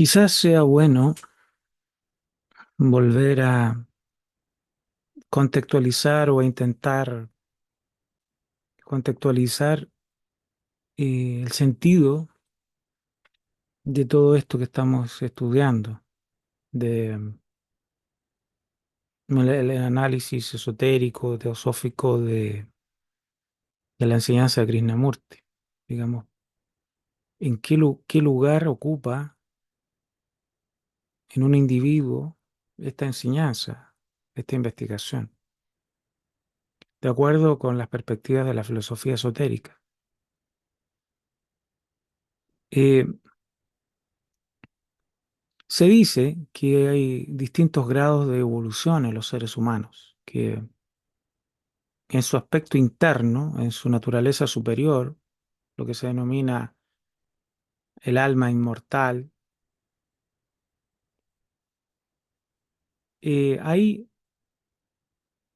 Quizás sea bueno volver a contextualizar o a intentar contextualizar el sentido de todo esto que estamos estudiando, el análisis esotérico, teosófico de la enseñanza de Krishnamurti. Digamos, en qué lugar ocupa en un individuo esta enseñanza, esta investigación, de acuerdo con las perspectivas de la filosofía esotérica. Eh, Se dice que hay distintos grados de evolución en los seres humanos, que en su aspecto interno, en su naturaleza superior, lo que se denomina el alma inmortal, hay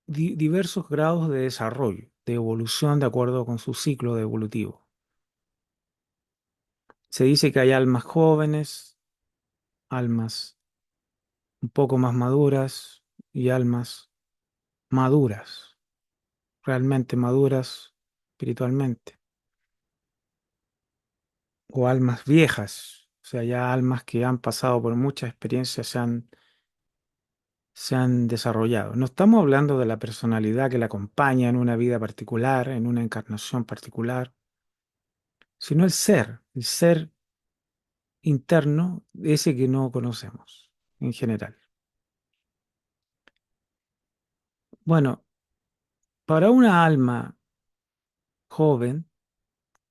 diversos grados de desarrollo, de evolución de acuerdo con su ciclo evolutivo. Se dice que hay almas jóvenes, almas un poco más maduras y almas maduras, realmente maduras espiritualmente. O almas viejas, o sea, ya almas que han pasado por muchas experiencias, se han desarrollado. No estamos hablando de la personalidad que la acompaña en una vida particular, en una encarnación particular, sino el ser interno, ese que no conocemos en general. Bueno, para una alma joven,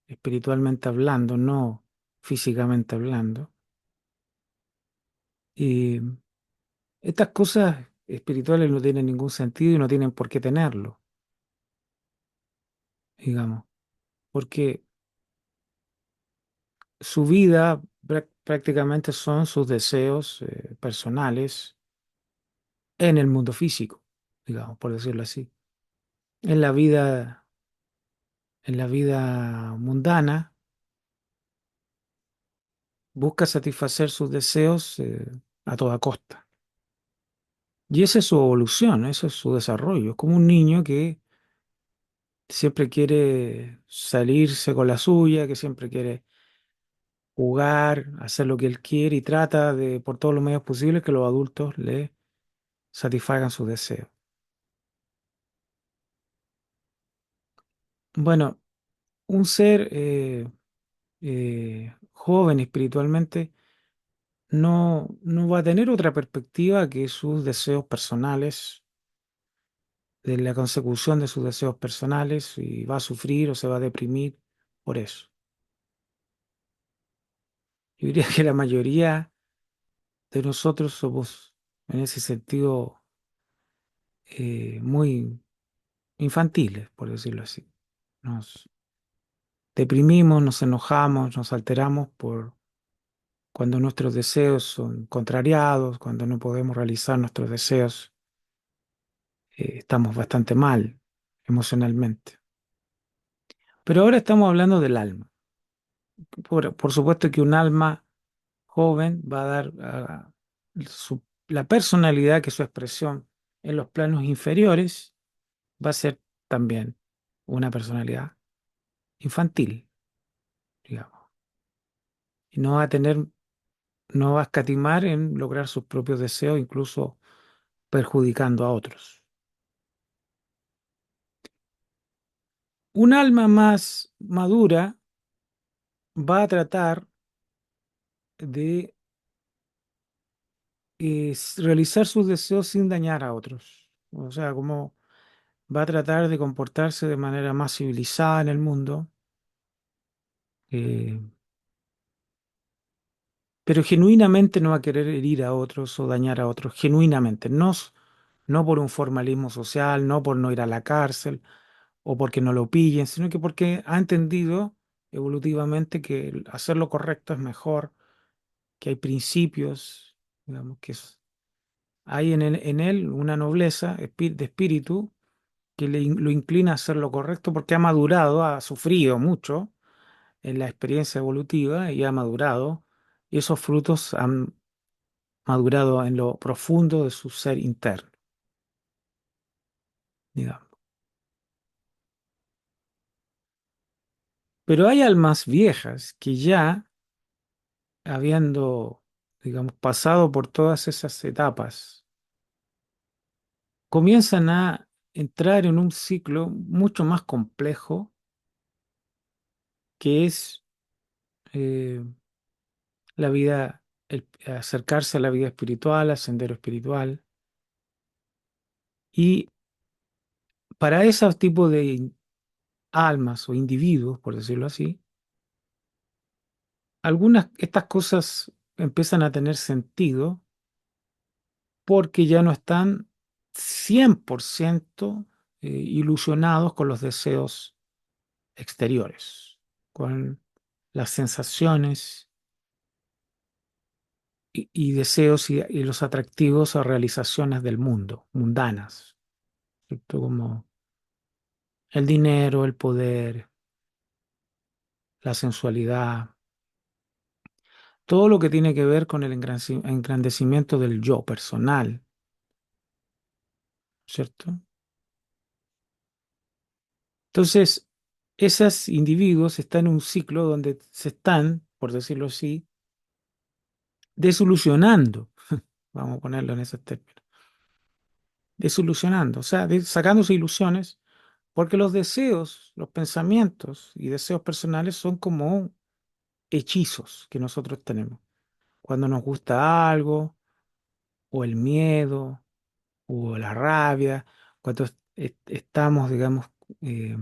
espiritualmente hablando, no físicamente hablando, y estas cosas espirituales no tienen ningún sentido y no tienen por qué tenerlo, digamos, porque su vida prácticamente son sus deseos personales en el mundo físico, digamos, por decirlo así. En la vida, en la vida mundana, busca satisfacer sus deseos a toda costa. Y esa es su evolución, ese es su desarrollo. Es como un niño que siempre quiere salirse con la suya, que siempre quiere jugar, hacer lo que él quiere y trata de, por todos los medios posibles, que los adultos le satisfagan sus deseos. Bueno, un ser joven espiritualmente no va a tener otra perspectiva que sus deseos personales, de la consecución de sus deseos personales, y va a sufrir o se va a deprimir por eso. Yo diría que la mayoría de nosotros somos, en ese sentido, muy infantiles, por decirlo así. Nos deprimimos, nos enojamos, nos alteramos por cuando nuestros deseos son contrariados, cuando no podemos realizar nuestros deseos, estamos bastante mal emocionalmente. Pero ahora estamos hablando del alma. Por supuesto que un alma joven va a dar la personalidad, que es su expresión en los planos inferiores, va a ser también una personalidad infantil, digamos. Y no va a escatimar en lograr sus propios deseos, incluso perjudicando a otros. Un alma más madura va a tratar de realizar sus deseos sin dañar a otros. O sea, como va a tratar de comportarse de manera más civilizada en el mundo, eh, pero genuinamente no va a querer herir a otros o dañar a otros, genuinamente, no por un formalismo social, no por no ir a la cárcel o porque no lo pillen, sino que porque ha entendido evolutivamente que hacer lo correcto es mejor, que hay principios, digamos, hay en él una nobleza de espíritu que lo inclina a hacer lo correcto porque ha madurado, ha sufrido mucho en la experiencia evolutiva y ha madurado y esos frutos han madurado en lo profundo de su ser interno, digamos. Pero hay almas viejas que ya, habiendo, digamos, pasado por todas esas etapas, comienzan a entrar en un ciclo mucho más complejo que es eh, la vida, el acercarse a la vida espiritual, al sendero espiritual. Y para ese tipo de almas o individuos, por decirlo así, algunas, estas cosas empiezan a tener sentido porque ya no están 100% ilusionados con los deseos exteriores, con las sensaciones y deseos y los atractivos o realizaciones del mundo, mundanas, ¿cierto? Como el dinero, el poder, la sensualidad, todo lo que tiene que ver con el engrandecimiento del yo personal, ¿cierto? Entonces, esos individuos están en un ciclo donde se están, por decirlo así, desilusionando, vamos a ponerlo en esos términos, desilusionando, o sea, sacándose ilusiones, porque los deseos, los pensamientos y deseos personales son como hechizos que nosotros tenemos. Cuando nos gusta algo, o el miedo, o la rabia, cuando estamos, digamos, eh,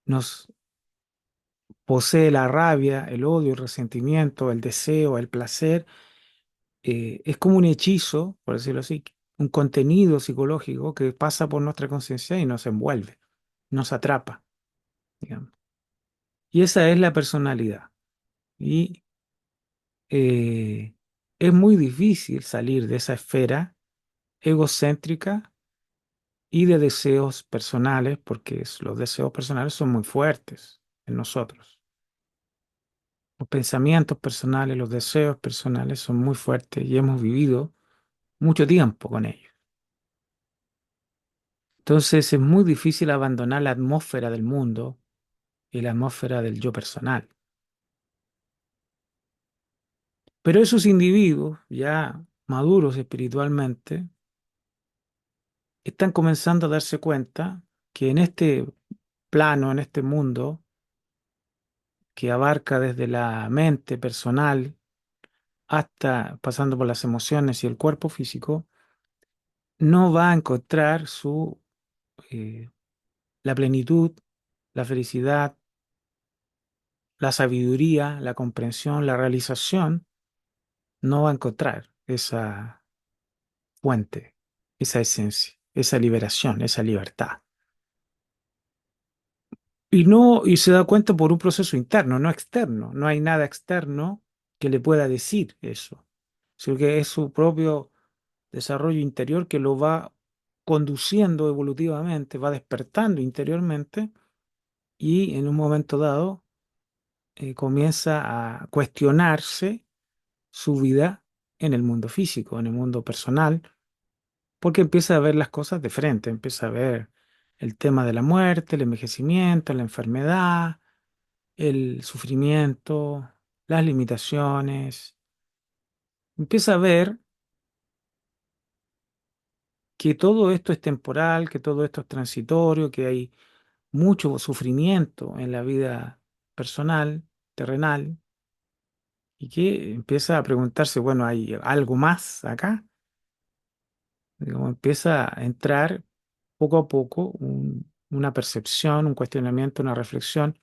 nos posee la rabia, el odio, el resentimiento, el deseo, el placer, es como un hechizo, por decirlo así, un contenido psicológico que pasa por nuestra conciencia y nos envuelve, nos atrapa, digamos. Y esa es la personalidad. Y eh, es muy difícil salir de esa esfera egocéntrica y de deseos personales, porque los deseos personales son muy fuertes en nosotros. Los pensamientos personales, los deseos personales son muy fuertes y hemos vivido mucho tiempo con ellos. Entonces es muy difícil abandonar la atmósfera del mundo y la atmósfera del yo personal. Pero esos individuos ya maduros espiritualmente están comenzando a darse cuenta que en este plano, en este mundo que abarca desde la mente personal hasta pasando por las emociones y el cuerpo físico, no va a encontrar eh, la plenitud, la felicidad, la sabiduría, la comprensión, la realización, no va a encontrar esa fuente, esa esencia, esa liberación, esa libertad. Y no, y se da cuenta por un proceso interno, no externo. No hay nada externo que le pueda decir eso, sino que es su propio desarrollo interior que lo va conduciendo evolutivamente, va despertando interiormente y en un momento dado comienza a cuestionarse su vida en el mundo físico, en el mundo personal, porque empieza a ver las cosas de frente, empieza a ver el tema de la muerte, el envejecimiento, la enfermedad, el sufrimiento, las limitaciones. Empieza a ver que todo esto es temporal, que todo esto es transitorio, que hay mucho sufrimiento en la vida personal, terrenal, y que empieza a preguntarse, bueno, ¿hay algo más acá? Digamos, empieza a entrar poco a poco una percepción, un cuestionamiento, una reflexión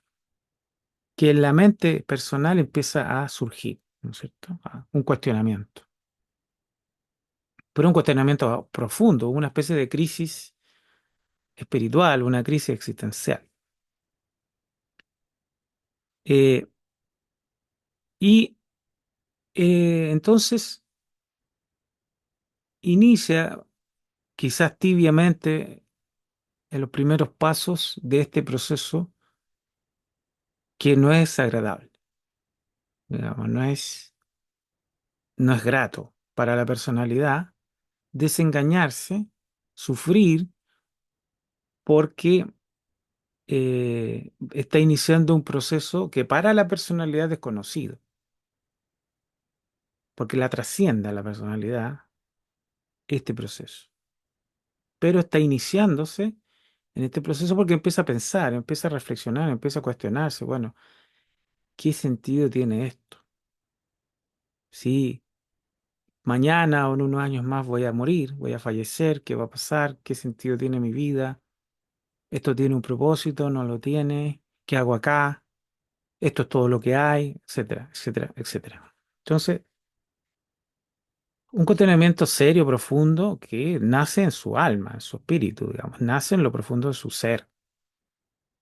que en la mente personal empieza a surgir, ¿no es cierto? Un cuestionamiento, pero un cuestionamiento profundo, una especie de crisis espiritual, una crisis existencial. Eh, y entonces inicia quizás tibiamente en los primeros pasos de este proceso que no es agradable. Digamos, no es grato para la personalidad desengañarse, sufrir, porque está iniciando un proceso que para la personalidad es desconocido, porque la trasciende a la personalidad este proceso. Pero está iniciándose en este proceso porque empieza a pensar, empieza a reflexionar, empieza a cuestionarse, bueno, ¿qué sentido tiene esto? Si mañana o en unos años más voy a morir, voy a fallecer, ¿qué va a pasar? ¿Qué sentido tiene mi vida? ¿Esto tiene un propósito? ¿No lo tiene? ¿Qué hago acá? ¿Esto es todo lo que hay? Etcétera, etcétera, etcétera. Entonces, un cuestionamiento serio, profundo, que nace en su alma, en su espíritu, digamos, nace en lo profundo de su ser.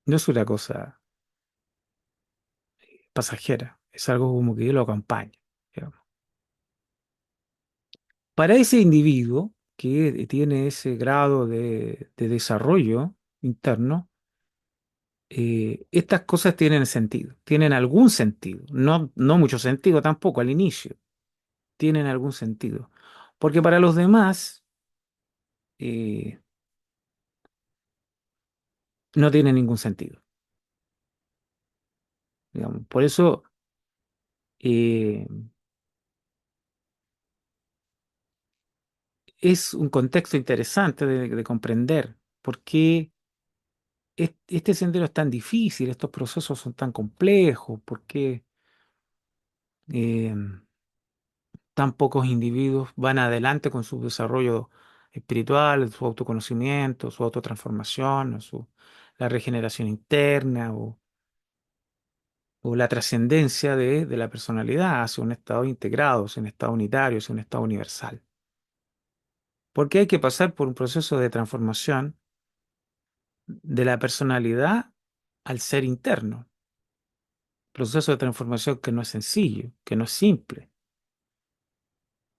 No es una cosa pasajera, es algo como que lo acompaña, digamos. Para ese individuo que tiene ese grado de desarrollo interno, estas cosas tienen sentido, tienen algún sentido, no mucho sentido tampoco al inicio, tienen algún sentido. Porque para los demás eh, no tiene ningún sentido, digamos. Por eso eh, es un contexto interesante de comprender por qué este sendero es tan difícil, estos procesos son tan complejos, por qué eh, tan pocos individuos van adelante con su desarrollo espiritual, su autoconocimiento, su autotransformación, la regeneración interna o la trascendencia de la personalidad hacia un estado integrado, hacia un estado unitario, hacia un estado universal. Porque hay que pasar por un proceso de transformación de la personalidad al ser interno. Proceso de transformación que no es sencillo, que no es simple,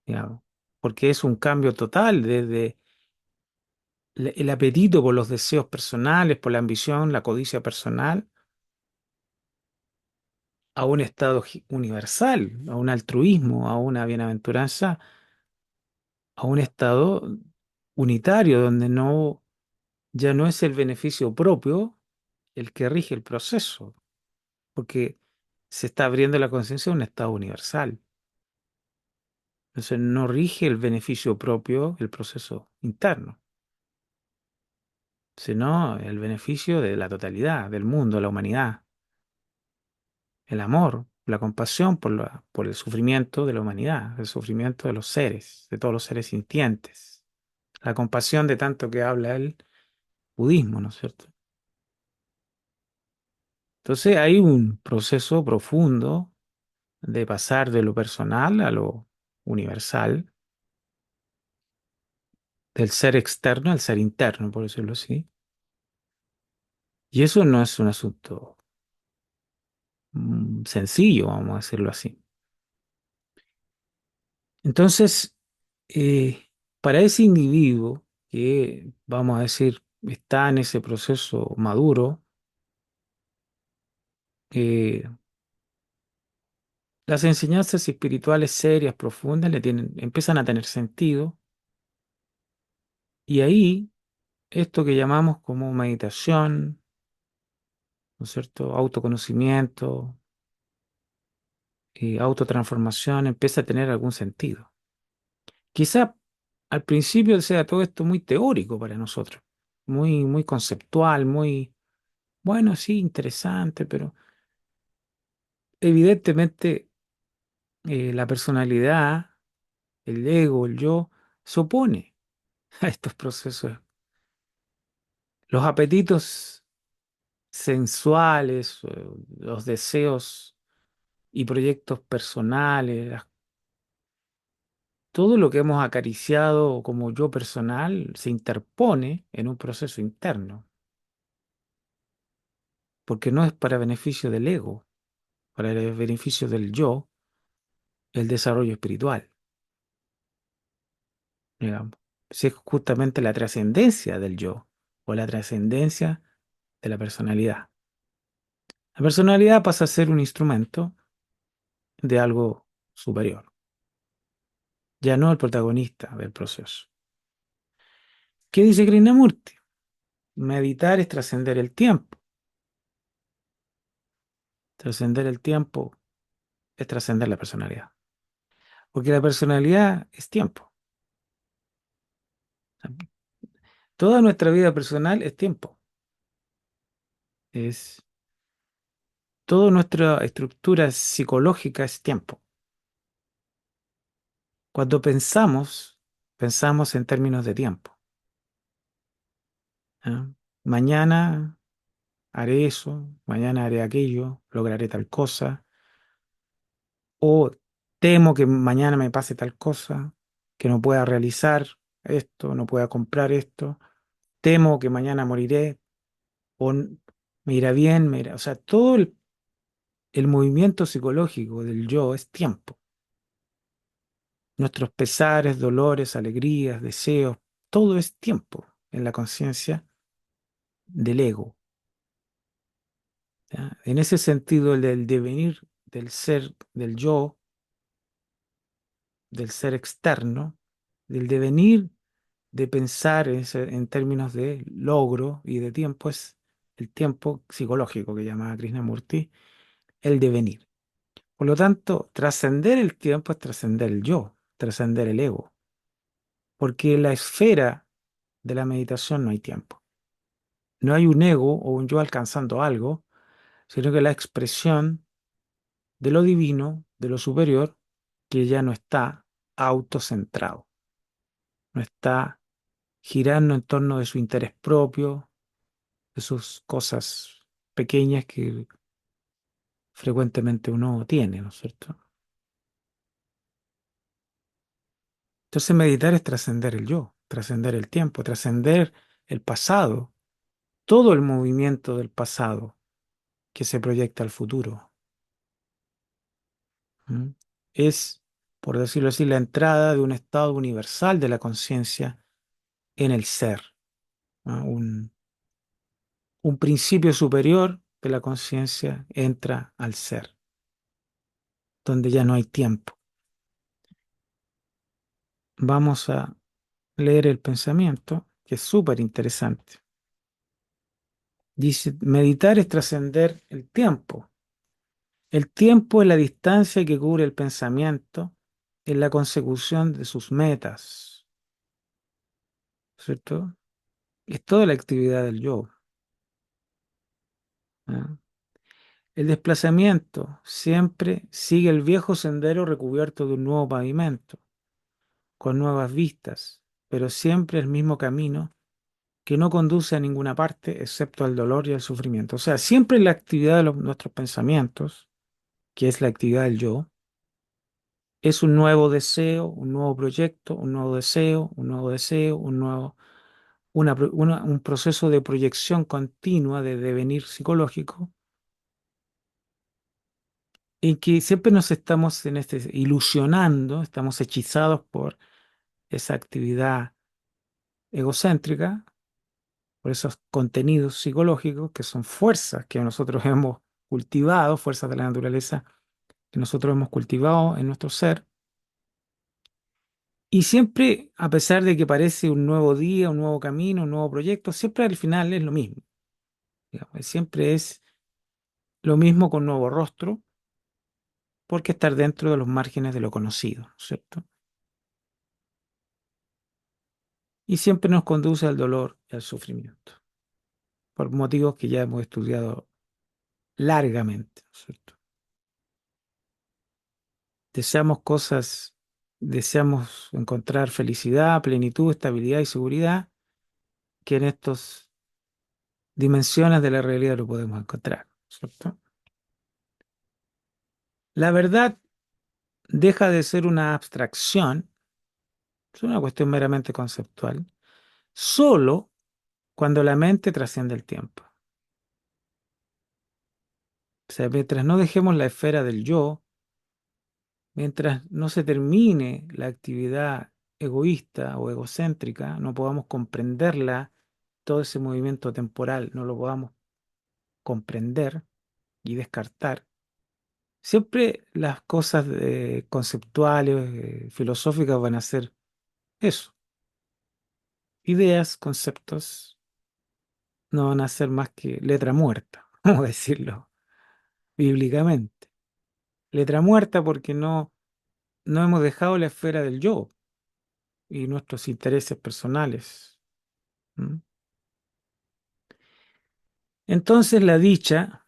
digamos, porque es un cambio total desde el apetito por los deseos personales, por la ambición, la codicia personal, a un estado universal, a un altruismo, a una bienaventuranza, a un estado unitario donde ya no es el beneficio propio el que rige el proceso, porque se está abriendo la conciencia de un estado universal. Entonces no rige el beneficio propio el proceso interno, sino el beneficio de la totalidad, del mundo, la humanidad, el amor, la compasión por el sufrimiento de la humanidad, el sufrimiento de los seres, de todos los seres sintientes, la compasión de tanto que habla el budismo, ¿no es cierto? Entonces hay un proceso profundo de pasar de lo personal a lo universal, del ser externo al ser interno, por decirlo así. Y eso no es un asunto sencillo, vamos a decirlo así. Entonces, para ese individuo que, vamos a decir, está en ese proceso maduro, eh, las enseñanzas espirituales serias, profundas, empiezan a tener sentido. Y ahí, esto que llamamos como meditación, ¿no es cierto? Autoconocimiento, autotransformación, empieza a tener algún sentido. Quizá al principio sea todo esto muy teórico para nosotros, muy conceptual, bueno, sí, interesante, pero evidentemente la personalidad, el ego, el yo, se opone a estos procesos. Los apetitos sensuales, los deseos y proyectos personales, todo lo que hemos acariciado como yo personal se interpone en un proceso interno, porque no es para beneficio del ego, para el beneficio del yo, el desarrollo espiritual, digamos. Si es justamente la trascendencia del yo o la trascendencia de la personalidad. La personalidad pasa a ser un instrumento de algo superior, ya no el protagonista del proceso. ¿Qué dice Krishnamurti? Meditar es trascender el tiempo. Trascender el tiempo es trascender la personalidad, porque la personalidad es tiempo. Toda nuestra vida personal es tiempo. Es toda nuestra estructura psicológica es tiempo. Cuando pensamos, pensamos en términos de tiempo. ¿Ah? Mañana haré eso, mañana haré aquello, lograré tal cosa, o temo que mañana me pase tal cosa, que no pueda realizar esto, no pueda comprar esto, temo que mañana moriré, o me irá bien, o sea, todo el movimiento psicológico del yo es tiempo. Nuestros pesares, dolores, alegrías, deseos, todo es tiempo en la conciencia del ego. ¿Ya? En ese sentido, el del devenir del ser, del yo, del ser externo, del devenir de pensar en términos de logro y de tiempo, es el tiempo psicológico que llamaba Krishnamurti, el devenir. Por lo tanto, trascender el tiempo es trascender el yo, trascender el ego, porque en la esfera de la meditación no hay tiempo. No hay un ego o un yo alcanzando algo, sino que la expresión de lo divino, de lo superior, que ya no está autocentrado, no está girando en torno de su interés propio, de sus cosas pequeñas que frecuentemente uno tiene, ¿no es cierto? Entonces meditar es trascender el yo, trascender el tiempo, trascender el pasado, todo el movimiento del pasado que se proyecta al futuro. ¿Mm? Es, por decirlo así, la entrada de un estado universal de la conciencia en el ser, ¿no? Un principio superior de la conciencia entra al ser, donde ya no hay tiempo. Vamos a leer el pensamiento, que es súper interesante. Dice, meditar es trascender el tiempo. El tiempo es la distancia que cubre el pensamiento en la consecución de sus metas, ¿cierto? Es toda la actividad del yo. ¿Ah? El desplazamiento siempre sigue el viejo sendero recubierto de un nuevo pavimento, con nuevas vistas, pero siempre el mismo camino que no conduce a ninguna parte excepto al dolor y al sufrimiento. O sea, siempre la actividad de nuestros pensamientos, que es la actividad del yo, es un nuevo deseo, un nuevo proyecto, un nuevo deseo, un nuevo deseo, un proceso de proyección continua de devenir psicológico, en que siempre nos estamos ilusionando, estamos hechizados por esa actividad egocéntrica, por esos contenidos psicológicos que son fuerzas que nosotros hemos cultivado, fuerzas de la naturaleza que nosotros hemos cultivado en nuestro ser. Y siempre, a pesar de que parece un nuevo día, un nuevo camino, un nuevo proyecto, siempre al final es lo mismo. Digamos, siempre es lo mismo con nuevo rostro, porque estar dentro de los márgenes de lo conocido, ¿cierto? Y siempre nos conduce al dolor y al sufrimiento, por motivos que ya hemos estudiado largamente, ¿no es cierto? Deseamos cosas, deseamos encontrar felicidad, plenitud, estabilidad y seguridad, que en estas dimensiones de la realidad lo podemos encontrar, ¿cierto? La verdad deja de ser una abstracción, es una cuestión meramente conceptual, solo cuando la mente trasciende el tiempo. O sea, mientras no dejemos la esfera del yo, mientras no se termine la actividad egoísta o egocéntrica, no podamos comprenderla, todo ese movimiento temporal, no lo podamos comprender y descartar, Siempre las cosas conceptuales, filosóficas van a ser eso, ideas, conceptos, no van a ser más que letra muerta, vamos a decirlo bíblicamente. Letra muerta porque no hemos dejado la esfera del yo y nuestros intereses personales. ¿M? Entonces la dicha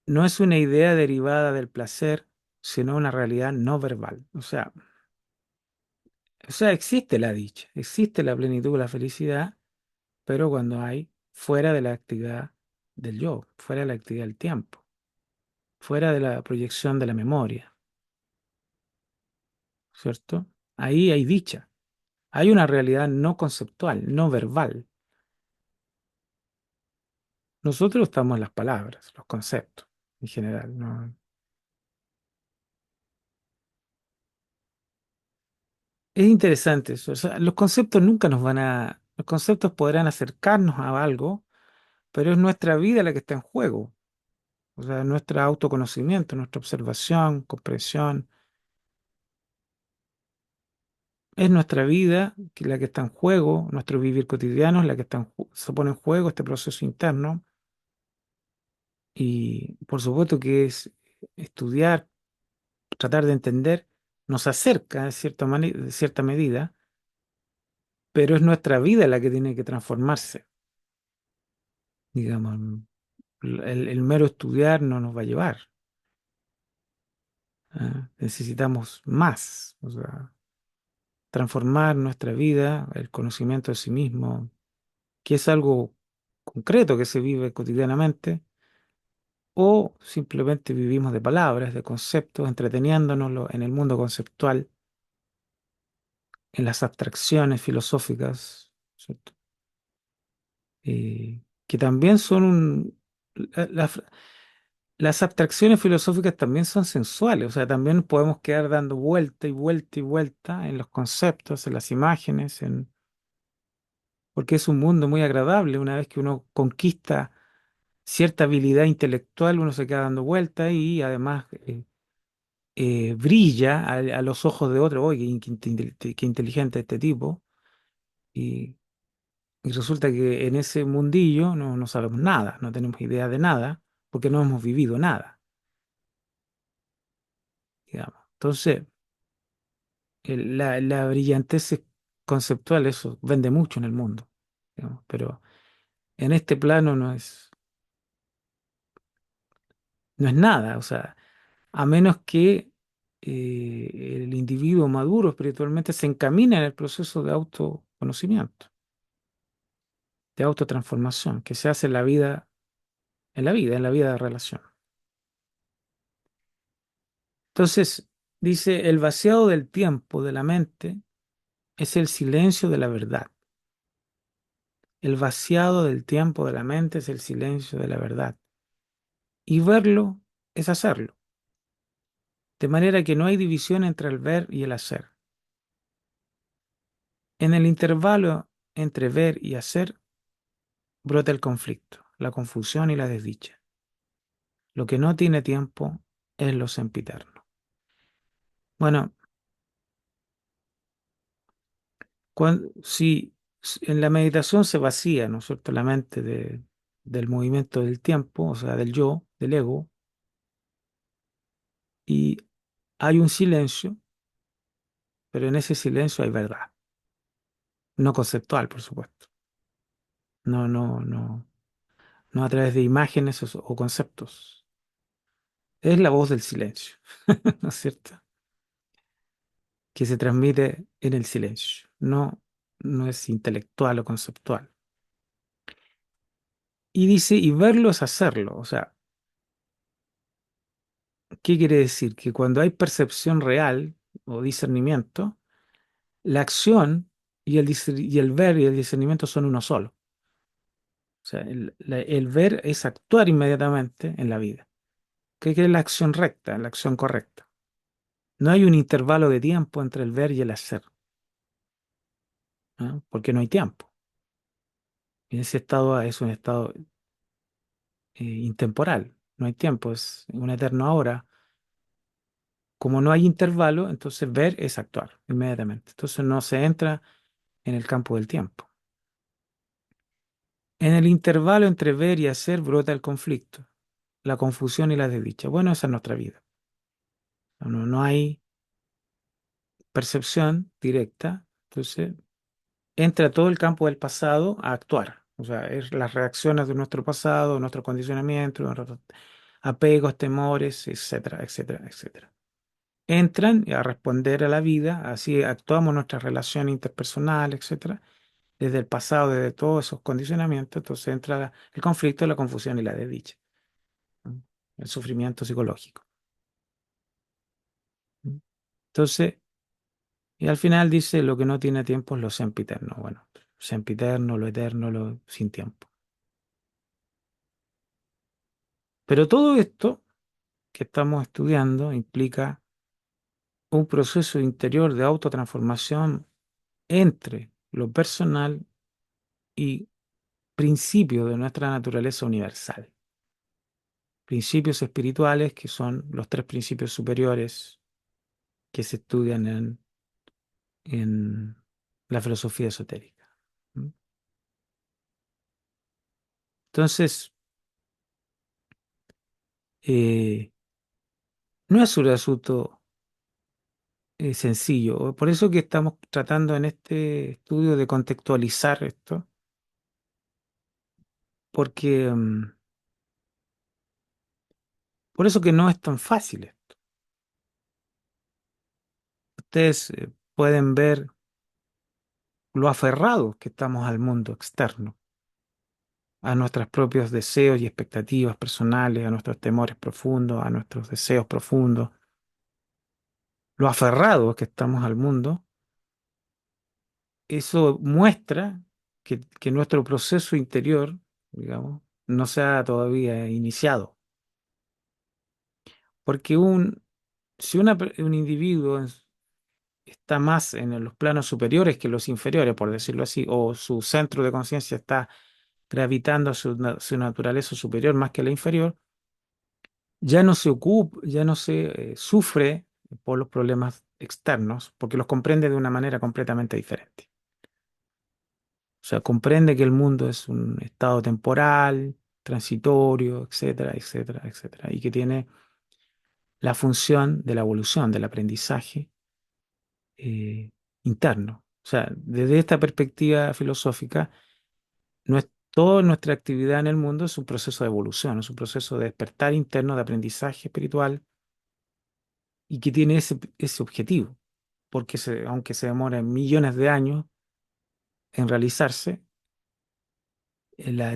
no es una idea derivada del placer, sino una realidad no verbal. O sea, existe la dicha, existe la plenitud, la felicidad, pero cuando hay fuera de la actividad del yo, fuera de la actividad del tiempo, fuera de la proyección de la memoria, ¿cierto? Ahí hay dicha. Hay una realidad no conceptual, no verbal. Nosotros estamos en las palabras, los conceptos en general, ¿no? Es interesante eso. O sea, los conceptos nunca los conceptos podrán acercarnos a algo, pero es nuestra vida la que está en juego. O sea, nuestro autoconocimiento, nuestra observación, comprensión, es nuestra vida la que está en juego, nuestro vivir cotidiano es la que se pone en juego este proceso interno. Y por supuesto que es estudiar, tratar de entender, nos acerca de cierta medida, pero es nuestra vida la que tiene que transformarse. Digamos, el mero estudiar no nos va a llevar. Necesitamos más, o sea, transformar nuestra vida, el conocimiento de sí mismo, que es algo concreto que se vive cotidianamente, o simplemente vivimos de palabras, de conceptos, entreteniéndonos en el mundo conceptual, en las abstracciones filosóficas, ¿cierto? Que también son la- la- las abstracciones filosóficas también son sensuales, o sea, también podemos quedar dando vuelta y vuelta y vuelta en los conceptos, en las imágenes, porque es un mundo muy agradable. Una vez que uno conquista cierta habilidad intelectual, uno se queda dando vuelta y además brilla a los ojos de otro, oye, qué inteligente este tipo, y, y resulta que en ese mundillo no sabemos nada, no tenemos idea de nada, porque no hemos vivido nada, digamos. Entonces, la brillantez conceptual, eso vende mucho en el mundo, digamos, pero en este plano no es nada, o sea, a menos que el individuo maduro espiritualmente se encamine en el proceso de autoconocimiento, de autotransformación, que se hace en la vida de relación. Entonces, dice, el vaciado del tiempo de la mente es el silencio de la verdad. El vaciado del tiempo de la mente es el silencio de la verdad. Y verlo es hacerlo. De manera que no hay división entre el ver y el hacer. En el intervalo entre ver y hacer brota el conflicto, la confusión y la desdicha. Lo que no tiene tiempo es lo sempiterno. Bueno, si en la meditación se vacía, ¿no es cierto?, la mente del movimiento del tiempo, o sea, del yo, del ego, y hay un silencio, pero en ese silencio hay verdad, no conceptual, por supuesto, no a través de imágenes o conceptos. Es la voz del silencio, ¿no es cierto?, que se transmite en el silencio, no es intelectual o conceptual. Y dice, y verlo es hacerlo. O sea, ¿qué quiere decir? Que cuando hay percepción real o discernimiento, la acción y el ver y el discernimiento son uno solo. O sea, el ver es actuar inmediatamente en la vida. ¿Qué es la acción recta, la acción correcta? No hay un intervalo de tiempo entre el ver y el hacer, ¿ah? Porque no hay tiempo. Y ese estado es un estado intemporal. No hay tiempo, es una eterna hora. como no hay intervalo, entonces ver es actuar inmediatamente. Entonces no se entra en el campo del tiempo. En el intervalo entre ver y hacer brota el conflicto, la confusión y la desdicha. Bueno, esa es nuestra vida. No hay percepción directa, entonces entra todo el campo del pasado a actuar. O sea, es las reacciones de nuestro pasado, nuestro condicionamiento, nuestros apegos, temores, etcétera, etcétera, etcétera. Entran a responder a la vida, así actuamos nuestra relación interpersonal, etcétera, desde el pasado, desde todos esos condicionamientos, entonces entra el conflicto, la confusión y la desdicha, ¿no? El sufrimiento psicológico. ¿No? Entonces, y al final dice, lo que no tiene tiempo es lo sempiterno. Bueno, sempiterno, lo eterno, lo sin tiempo. Pero todo esto que estamos estudiando implica un proceso interior de autotransformación entre lo personal y principios de nuestra naturaleza universal. Principios espirituales que son los tres principios superiores que se estudian en la filosofía esotérica. ¿Mm? Entonces, eh, no es un asunto sencillo. Por eso que estamos tratando en este estudio de contextualizar esto, porque por eso que no es tan fácil. Ustedes pueden ver lo aferrados que estamos al mundo externo, a nuestros propios deseos y expectativas personales, a nuestros temores profundos, a nuestros deseos profundos, lo aferrados que estamos al mundo. Eso muestra que nuestro proceso interior, digamos, no se ha todavía iniciado. Porque un individuo está más en los planos superiores que los inferiores, por decirlo así, o su centro de conciencia está gravitando a su naturaleza superior más que la inferior, ya no se ocupa, ya no se sufre por los problemas externos, porque los comprende de una manera completamente diferente. O sea, comprende que el mundo es un estado temporal, transitorio, etcétera, etcétera, etcétera, y que tiene la función de la evolución, del aprendizaje eh, interno. O sea, desde esta perspectiva filosófica, toda nuestra actividad en el mundo es un proceso de evolución, es un proceso de despertar interno, de aprendizaje espiritual, y que tiene ese objetivo, porque aunque se demora millones de años en realizarse,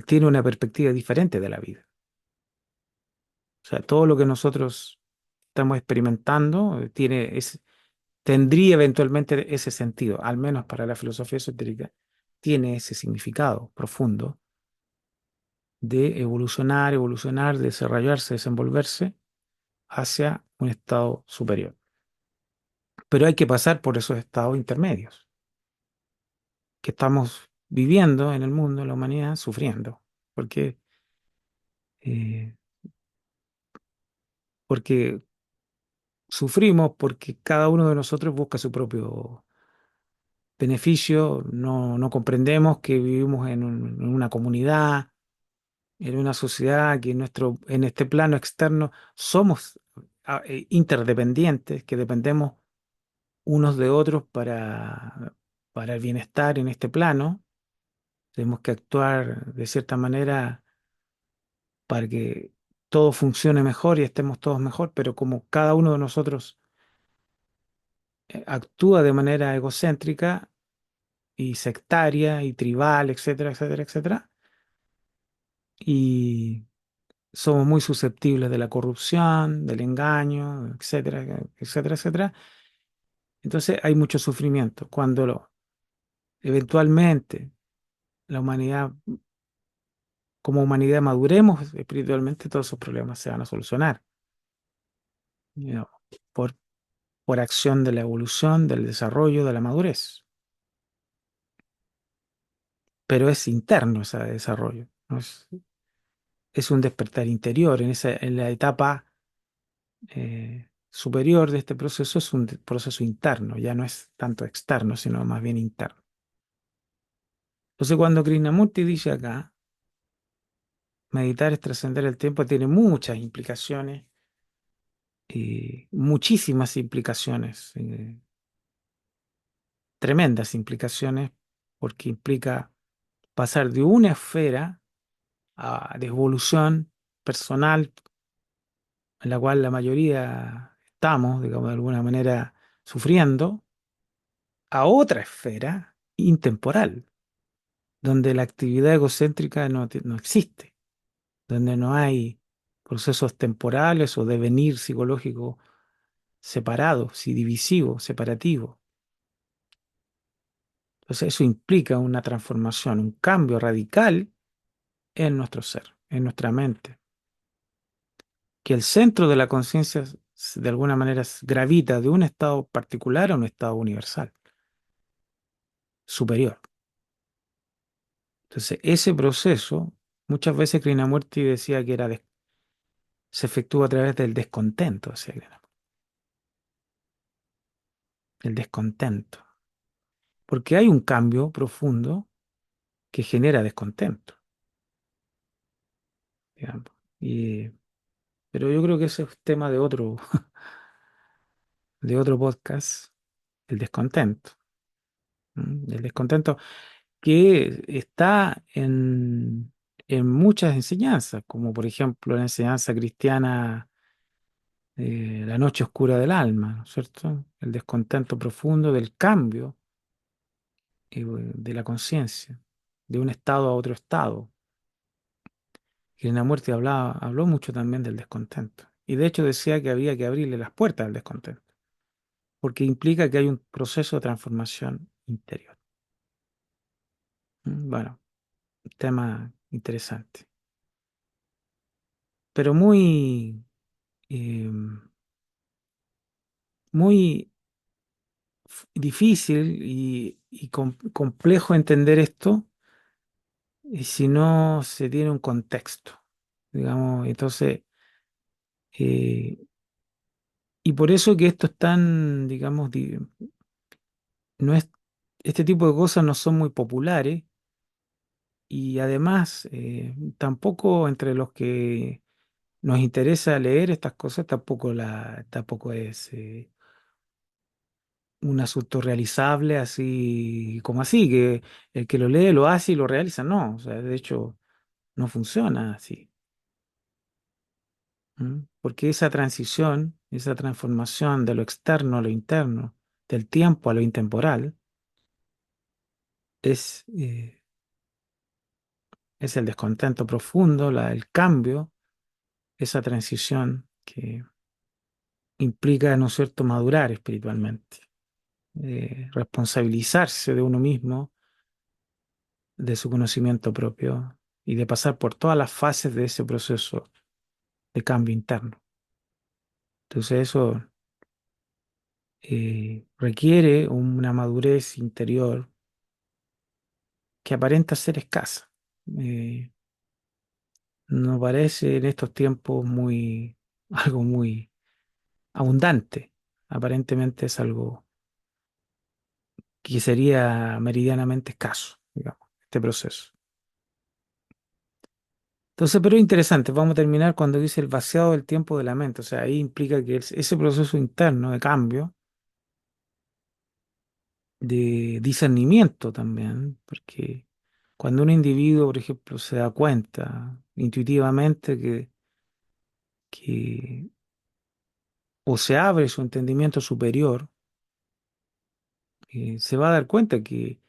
tiene una perspectiva diferente de la vida. O sea, todo lo que nosotros estamos experimentando tendría eventualmente ese sentido, al menos para la filosofía esotérica, tiene ese significado profundo de evolucionar, evolucionar, desarrollarse, desenvolverse hacia un estado superior. Pero hay que pasar por esos estados intermedios que estamos viviendo en el mundo, en la humanidad, sufriendo. Porque, eh, porque sufrimos porque cada uno de nosotros busca su propio beneficio, no comprendemos que vivimos en una comunidad, en una sociedad, que en este plano externo somos interdependientes, que dependemos unos de otros para el bienestar en este plano. Tenemos que actuar de cierta manera para que todo funcione mejor y estemos todos mejor, pero como cada uno de nosotros actúa de manera egocéntrica y sectaria y tribal, etcétera, etcétera, etcétera, y somos muy susceptibles de la corrupción, del engaño, etcétera, etcétera, etcétera. Entonces hay mucho sufrimiento. Eventualmente la humanidad, como humanidad maduremos espiritualmente, todos esos problemas se van a solucionar, ¿no? por, por acción de la evolución, del desarrollo, de la madurez. Pero es interno ese desarrollo, ¿no? Es un despertar interior en la etapa superior de este proceso es un proceso interno, ya no es tanto externo, sino más bien interno. Entonces, cuando Krishnamurti dice acá, meditar es trascender el tiempo, tiene muchas implicaciones, muchísimas implicaciones, tremendas implicaciones, porque implica pasar de una esfera de evolución personal, en la cual la mayoría estamos, digamos, de alguna manera sufriendo, a otra esfera intemporal, donde la actividad egocéntrica no existe, donde no hay procesos temporales o devenir psicológico separados y divisivos, separativos. Entonces eso implica una transformación, un cambio radical en nuestro ser, en nuestra mente, que el centro de la conciencia de alguna manera gravita de un estado particular a un estado universal, superior. Entonces ese proceso, muchas veces Krishnamurti decía que se efectúa a través del descontento, decía Krishnamurti, el descontento, porque hay un cambio profundo que genera descontento, digamos. Y, pero yo creo que ese es tema de otro podcast, el descontento. El descontento que está en muchas enseñanzas, como por ejemplo la enseñanza cristiana, la noche oscura del alma, ¿no es cierto? El descontento profundo del cambio de la conciencia, de un estado a otro estado. Krishnamurti habló mucho también del descontento. Y de hecho decía que había que abrirle las puertas al descontento, porque implica que hay un proceso de transformación interior. Bueno, tema interesante, pero eh, muy difícil y complejo entender esto si no se tiene un contexto, digamos. Entonces, eh, y por eso que esto es tan, digamos, no es, este tipo de cosas no son muy populares y además tampoco entre los que nos interesa leer estas cosas, tampoco es un asunto realizable así como así, que el que lo lee lo hace y lo realiza. No, o sea, de hecho no funciona así. Porque esa transición, esa transformación de lo externo a lo interno, del tiempo a lo intemporal, es es el descontento profundo, el cambio, esa transición que implica, ¿no es cierto?, madurar espiritualmente, responsabilizarse de uno mismo, de su conocimiento propio y de pasar por todas las fases de ese proceso de cambio interno. Entonces eso requiere una madurez interior que aparenta ser escasa. Eh, no parece en estos tiempos algo muy abundante. Aparentemente es algo que sería meridianamente escaso, digamos, este proceso. Entonces, pero es interesante, vamos a terminar cuando dice el vaciado del tiempo de la mente. O sea, ahí implica que ese proceso interno de cambio, de discernimiento también, porque cuando un individuo, por ejemplo, se da cuenta intuitivamente que o se abre su entendimiento superior, se va a dar cuenta que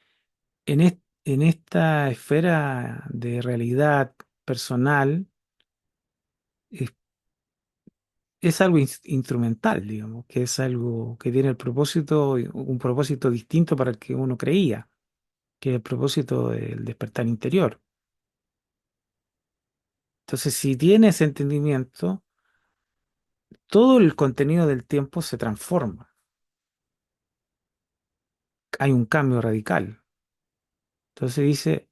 en esta esfera de realidad personal es, es algo instrumental, digamos, que es algo que tiene un propósito distinto para el que uno creía, que es el propósito del despertar interior. Entonces, si tiene ese entendimiento, todo el contenido del tiempo se transforma. Hay un cambio radical. Entonces dice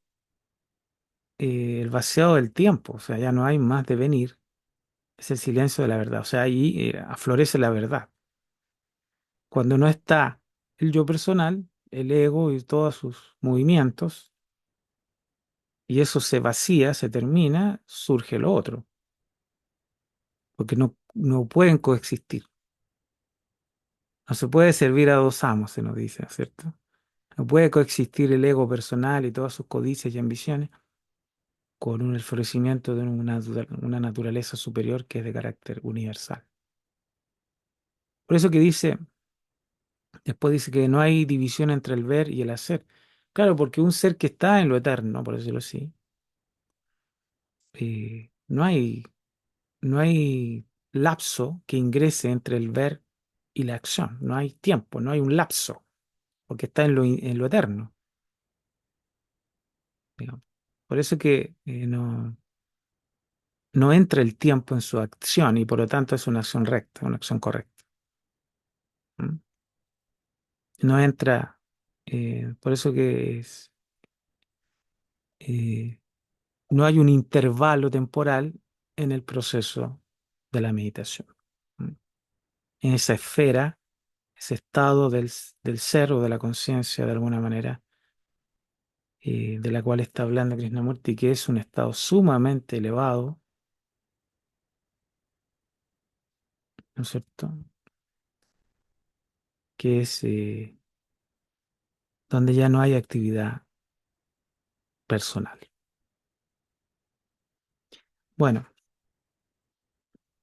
el vaciado del tiempo, o sea, ya no hay más devenir, es el silencio de la verdad. O sea, ahí aflorece la verdad. Cuando no está el yo personal, el ego y todos sus movimientos, y eso se vacía, se termina, surge lo otro, porque no pueden coexistir. No se puede servir a dos amos, se nos dice, ¿cierto? No puede coexistir el ego personal y todas sus codicias y ambiciones con el florecimiento de una naturaleza superior que es de carácter universal. Por eso que dice, después dice que no hay división entre el ver y el hacer. Claro, porque un ser que está en lo eterno, por decirlo así, no hay, no hay lapso que ingrese entre el ver y la acción. No hay tiempo, no hay un lapso, porque está en lo eterno, digamos. Por eso que no entra el tiempo en su acción y por lo tanto es una acción recta, una acción correcta. ¿Mm? No entra, por eso que eh, no hay un intervalo temporal en el proceso de la meditación. ¿Mm? En esa esfera, ese estado del ser o de la conciencia de alguna manera, de la cual está hablando Krishnamurti, que es un estado sumamente elevado, ¿no es cierto? Que es donde ya no hay actividad personal. Bueno,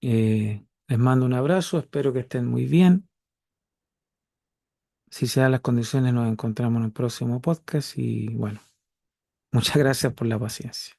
les mando un abrazo, espero que estén muy bien. Si se dan las condiciones, nos encontramos en el próximo podcast y bueno, muchas gracias por la paciencia.